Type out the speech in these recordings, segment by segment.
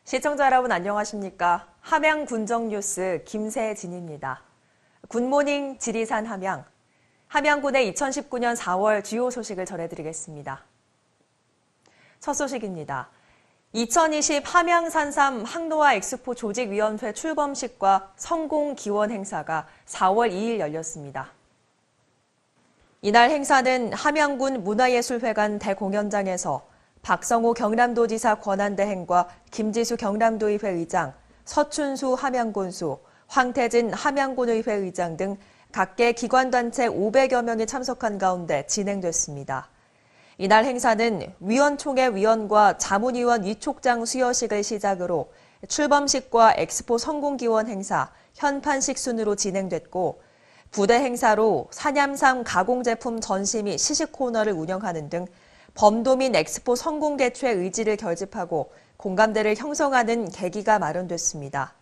시청자 여러분 안녕하십니까? 함양 군정 뉴스 김세진입니다. 굿모닝 지리산 함양. 함양군의 2019년 4월 주요 소식을 전해드리겠습니다. 첫 소식입니다. 2020 함양산삼 항노화 엑스포 조직위원회 출범식과 성공 기원 행사가 4월 2일 열렸습니다. 이날 행사는 함양군 문화예술회관 대공연장에서 박성호 경남도지사 권한대행과 김지수 경남도의회 의장, 서춘수 함양군수, 황태진 함양군의회 의장 등 각계 기관단체 500여 명이 참석한 가운데 진행됐습니다. 이날 행사는 위원총회 위원과 자문위원 위촉장 수여식을 시작으로 출범식과 엑스포 성공기원 행사, 현판식 순으로 진행됐고 부대 행사로 산얌삼 가공제품 전시 및 시식 코너를 운영하는 등 범도민 엑스포 성공 개최 의지를 결집하고 공감대를 형성하는 계기가 마련됐습니다.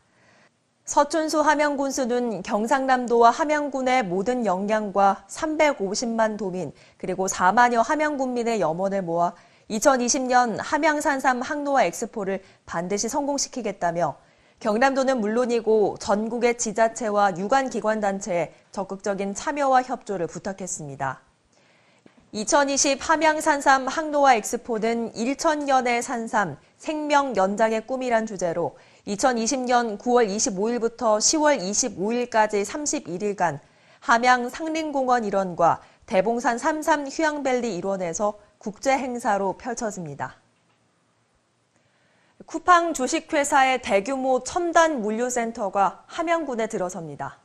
서춘수 함양군수는 경상남도와 함양군의 모든 역량과 350만 도민 그리고 4만여 함양군민의 염원을 모아 2020년 함양산삼 항노화 엑스포를 반드시 성공시키겠다며 경남도는 물론이고 전국의 지자체와 유관기관단체에 적극적인 참여와 협조를 부탁했습니다. 2020 함양산삼 항노화 엑스포는 1000년의 산삼, 생명 연장의 꿈이란 주제로 2020년 9월 25일부터 10월 25일까지 31일간 함양 상림공원 일원과 대봉산 삼삼 휴양밸리 일원에서 국제 행사로 펼쳐집니다. 쿠팡 주식회사의 대규모 첨단 물류센터가 함양군에 들어섭니다.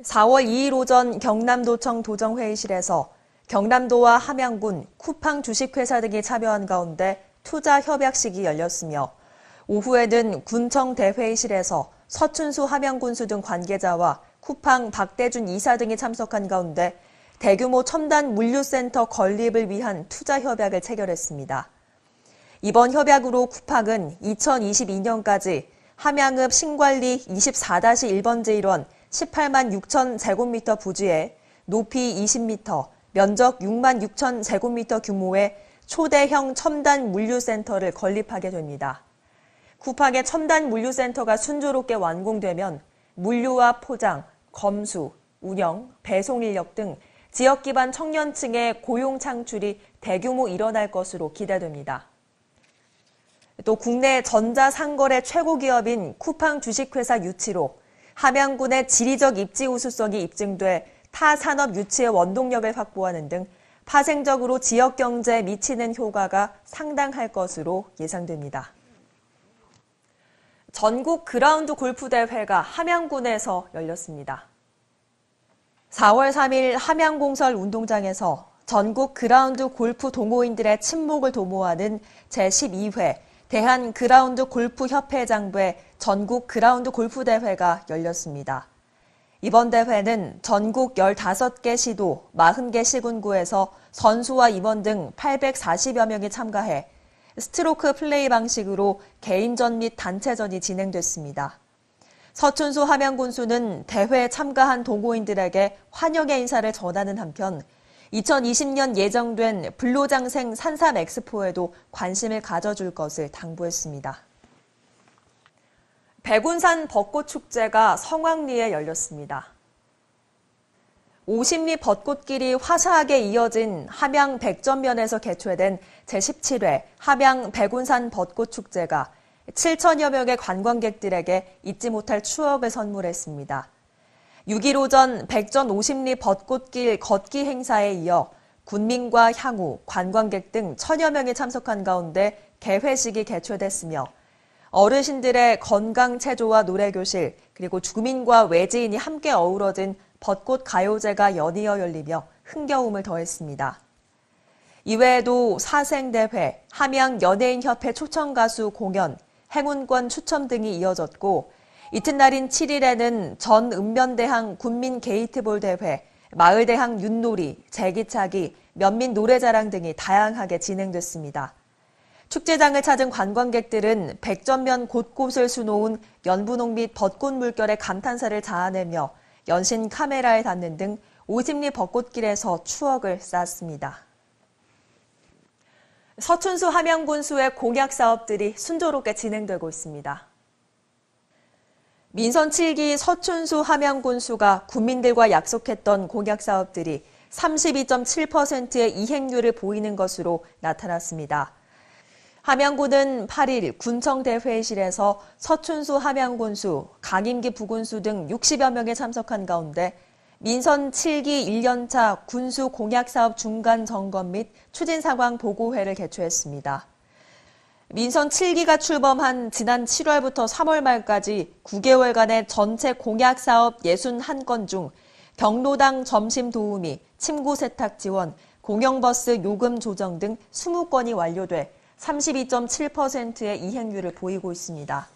4월 2일 오전 경남도청 도정회의실에서 경남도와 함양군, 쿠팡 주식회사 등이 참여한 가운데 투자 협약식이 열렸으며 오후에는 군청 대회의실에서 서춘수 함양군수 등 관계자와 쿠팡 박대준 이사 등이 참석한 가운데 대규모 첨단 물류센터 건립을 위한 투자 협약을 체결했습니다. 이번 협약으로 쿠팡은 2022년까지 함양읍 신관리 24-1번지 일원 18만 6천 제곱미터 부지에 높이 20m, 면적 6만 6천 제곱미터 규모의 초대형 첨단 물류센터를 건립하게 됩니다. 쿠팡의 첨단 물류센터가 순조롭게 완공되면 물류와 포장, 검수, 운영, 배송 인력 등 지역 기반 청년층의 고용 창출이 대규모 일어날 것으로 기대됩니다. 또 국내 전자상거래 최고 기업인 쿠팡 주식회사 유치로 함양군의 지리적 입지 우수성이 입증돼 타 산업 유치의 원동력을 확보하는 등 파생적으로 지역 경제에 미치는 효과가 상당할 것으로 예상됩니다. 전국 그라운드 골프 대회가 함양군에서 열렸습니다. 4월 3일 함양공설 운동장에서 전국 그라운드 골프 동호인들의 친목을 도모하는 제12회 대한 그라운드 골프 협회장부의 전국 그라운드 골프 대회가 열렸습니다. 이번 대회는 전국 15개 시도 40개 시군구에서 선수와 임원 등 840여 명이 참가해 스트로크 플레이 방식으로 개인전 및 단체전이 진행됐습니다. 서춘수 함양군수는 대회에 참가한 동호인들에게 환영의 인사를 전하는 한편 2020년 예정된 불로장생 산삼 엑스포에도 관심을 가져줄 것을 당부했습니다. 백운산 벚꽃축제가 성황리에 열렸습니다. 50리 벚꽃길이 화사하게 이어진 함양 백전면에서 개최된 제17회 함양 백운산 벚꽃축제가 7천여 명의 관광객들에게 잊지 못할 추억을 선물했습니다. 6일 오전 백전 50리 벚꽃길 걷기 행사에 이어 군민과 향후, 관광객 등 1000여 명이 참석한 가운데 개회식이 개최됐으며 어르신들의 건강 체조와 노래교실, 그리고 주민과 외지인이 함께 어우러진 벚꽃 가요제가 연이어 열리며 흥겨움을 더했습니다. 이외에도 사생대회, 함양 연예인협회 초청가수 공연, 행운권 추첨 등이 이어졌고 이튿날인 7일에는 전 읍면대항 군민 게이트볼 대회, 마을대항 윷놀이, 제기차기, 면민 노래자랑 등이 다양하게 진행됐습니다. 축제장을 찾은 관광객들은 백전면 곳곳을 수놓은 연분홍 및 벚꽃 물결에 감탄사를 자아내며 연신 카메라에 닿는 등 50리 벚꽃길에서 추억을 쌓았습니다. 서춘수 함양군수의 공약 사업들이 순조롭게 진행되고 있습니다. 민선 7기 서춘수 함양군수가 국민들과 약속했던 공약 사업들이 32.7%의 이행률을 보이는 것으로 나타났습니다. 함양군은 8일 군청대회의실에서 서춘수 함양군수, 강인기 부군수 등 60여 명이 참석한 가운데 민선 7기 1년차 군수 공약사업 중간 점검 및 추진 상황 보고회를 개최했습니다. 민선 7기가 출범한 지난 7월부터 3월 말까지 9개월간의 전체 공약사업 61건 중 경로당 점심 도우미, 침구 세탁 지원, 공영버스 요금 조정 등 20건이 완료돼 32.7%의 이행률을 보이고 있습니다.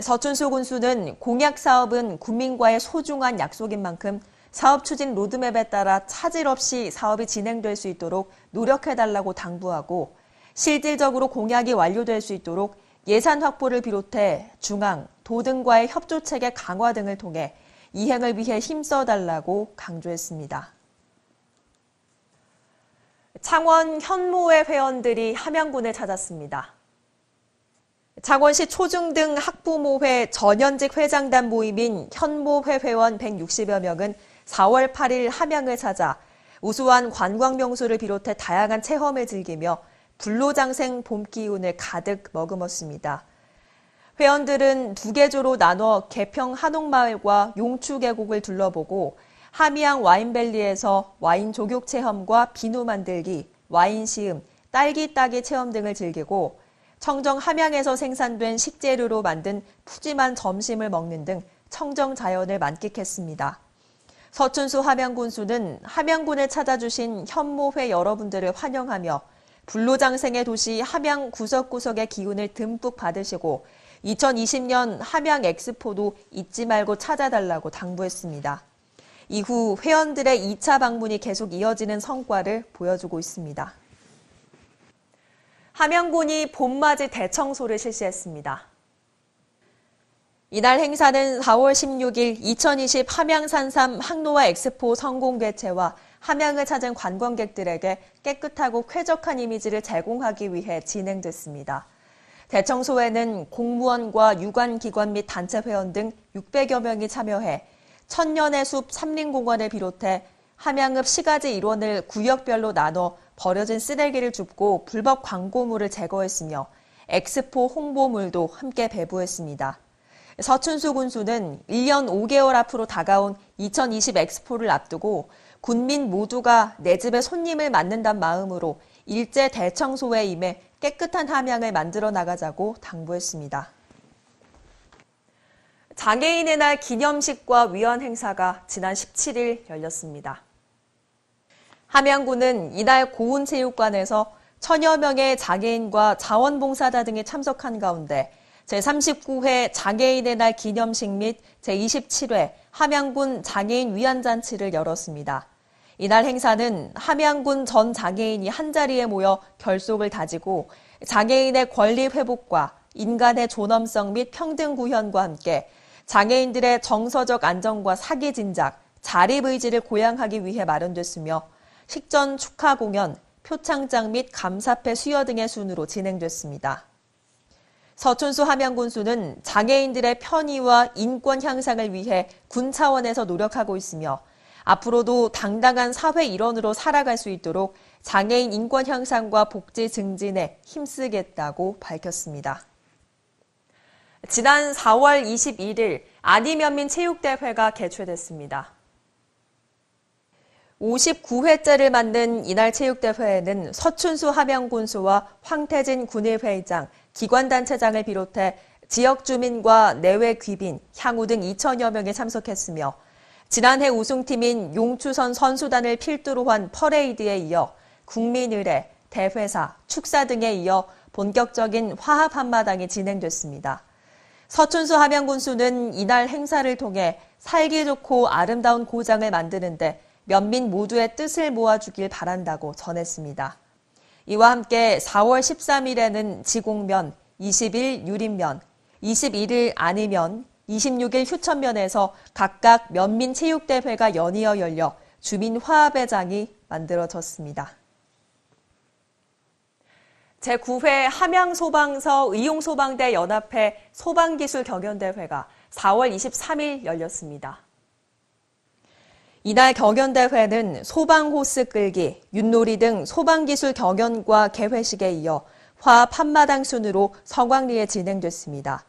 서춘수 군수는 공약 사업은 국민과의 소중한 약속인 만큼 사업 추진 로드맵에 따라 차질 없이 사업이 진행될 수 있도록 노력해달라고 당부하고 실질적으로 공약이 완료될 수 있도록 예산 확보를 비롯해 중앙, 도 등과의 협조체계 강화 등을 통해 이행을 위해 힘써달라고 강조했습니다. 창원 현모회 회원들이 함양군을 찾았습니다. 창원시 초중등 학부모회 전현직 회장단 모임인 현모회 회원 160여 명은 4월 8일 함양을 찾아 우수한 관광 명소를 비롯해 다양한 체험을 즐기며 불로장생 봄 기운을 가득 머금었습니다. 회원들은 두 개조로 나눠 개평 한옥마을과 용추 계곡을 둘러보고 함양 와인밸리에서 와인 조격 체험과 비누 만들기, 와인 시음, 딸기 따기 체험 등을 즐기고 청정 함양에서 생산된 식재료로 만든 푸짐한 점심을 먹는 등 청정 자연을 만끽했습니다. 서춘수 함양군수는 함양군을 찾아주신 현모회 여러분들을 환영하며 불로장생의 도시 함양 구석구석의 기운을 듬뿍 받으시고 2020년 함양 엑스포도 잊지 말고 찾아달라고 당부했습니다. 이후 회원들의 2차 방문이 계속 이어지는 성과를 보여주고 있습니다. 함양군이 봄맞이 대청소를 실시했습니다. 이날 행사는 4월 16일 2020 함양산삼 항노화 엑스포 성공 개최와 함양을 찾은 관광객들에게 깨끗하고 쾌적한 이미지를 제공하기 위해 진행됐습니다. 대청소에는 공무원과 유관기관 및 단체 회원 등 600여 명이 참여해 천년의 숲 삼림공원을 비롯해 함양읍 시가지 일원을 구역별로 나눠 버려진 쓰레기를 줍고 불법 광고물을 제거했으며 엑스포 홍보물도 함께 배부했습니다. 서춘수 군수는 1년 5개월 앞으로 다가온 2020 엑스포를 앞두고 군민 모두가 내 집에 손님을 맞는다는 마음으로 일제 대청소에 임해 깨끗한 함양을 만들어 나가자고 당부했습니다. 장애인의 날 기념식과 위안 행사가 지난 17일 열렸습니다. 함양군은 이날 고운체육관에서 천여 명의 장애인과 자원봉사자 등이 참석한 가운데 제39회 장애인의 날 기념식 및 제27회 함양군 장애인 위안잔치를 열었습니다. 이날 행사는 함양군 전 장애인이 한자리에 모여 결속을 다지고 장애인의 권리 회복과 인간의 존엄성 및 평등 구현과 함께 장애인들의 정서적 안정과 사기 진작, 자립 의지를 고양하기 위해 마련됐으며 식전 축하 공연, 표창장 및 감사패 수여 등의 순으로 진행됐습니다. 서춘수 함양군수는 장애인들의 편의와 인권 향상을 위해 군 차원에서 노력하고 있으며 앞으로도 당당한 사회 일원으로 살아갈 수 있도록 장애인 인권 향상과 복지 증진에 힘쓰겠다고 밝혔습니다. 지난 4월 21일 안희면민체육대회가 개최됐습니다. 59회째를 맞는 이날 체육대회에는 서춘수 함양군수와 황태진 군의회장, 기관단체장을 비롯해 지역 주민과 내외 귀빈, 향후 등 2천여 명이 참석했으며 지난해 우승팀인 용추선 선수단을 필두로 한 퍼레이드에 이어 국민의례, 대회사, 축사 등에 이어 본격적인 화합 한마당이 진행됐습니다. 서춘수 함양군수는 이날 행사를 통해 살기 좋고 아름다운 고장을 만드는데 면민 모두의 뜻을 모아주길 바란다고 전했습니다. 이와 함께 4월 13일에는 지공면, 20일 유림면, 21일 안희면, 26일 휴천면에서 각각 면민체육대회가 연이어 열려 주민화합의 장이 만들어졌습니다. 제9회 함양소방서 의용소방대 연합회 소방기술 경연대회가 4월 23일 열렸습니다. 이날 경연대회는 소방호스 끌기, 윷놀이 등 소방기술 경연과 개회식에 이어 화합 한마당 순으로 성황리에 진행됐습니다.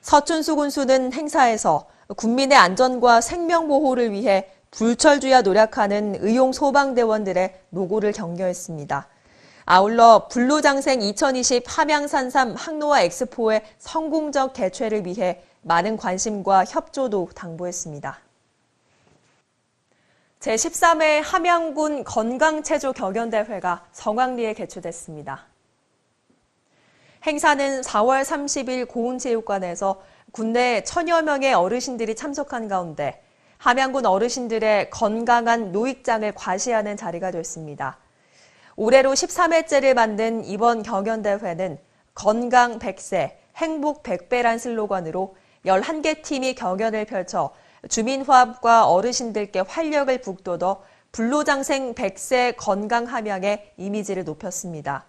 서춘수 군수는 행사에서 국민의 안전과 생명보호를 위해 불철주야 노력하는 의용소방대원들의 노고를 격려했습니다. 아울러 불로장생 2020 함양산삼 항노화 엑스포의 성공적 개최를 위해 많은 관심과 협조도 당부했습니다. 제13회 함양군 건강체조 경연대회가 성황리에 개최됐습니다. 행사는 4월 30일 고운체육관에서 군내 1000여 명의 어르신들이 참석한 가운데 함양군 어르신들의 건강한 노익장을 과시하는 자리가 됐습니다. 올해로 13회째를 만든 이번 경연대회는 건강 100세, 행복 100배란 슬로건으로 11개 팀이 경연을 펼쳐 주민화합과 어르신들께 활력을 북돋워 불로장생 100세 건강 함양의 이미지를 높였습니다.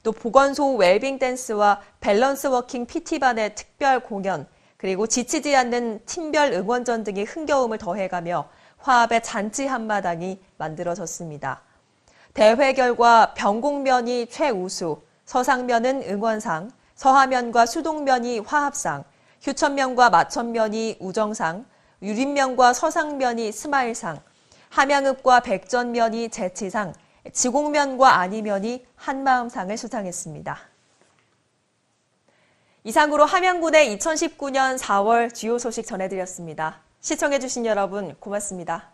또 보건소 웰빙 댄스와 밸런스 워킹 PT반의 특별 공연, 그리고 지치지 않는 팀별 응원전 등이 흥겨움을 더해가며 화합의 잔치 한마당이 만들어졌습니다. 대회 결과 병곡면이 최우수, 서상면은 응원상, 서하면과 수동면이 화합상, 휴천면과 마천면이 우정상, 유림면과 서상면이 스마일상, 함양읍과 백전면이 재치상, 지곡면과 안희면이 한마음상을 수상했습니다. 이상으로 함양군의 2019년 4월 주요 소식 전해드렸습니다. 시청해주신 여러분 고맙습니다.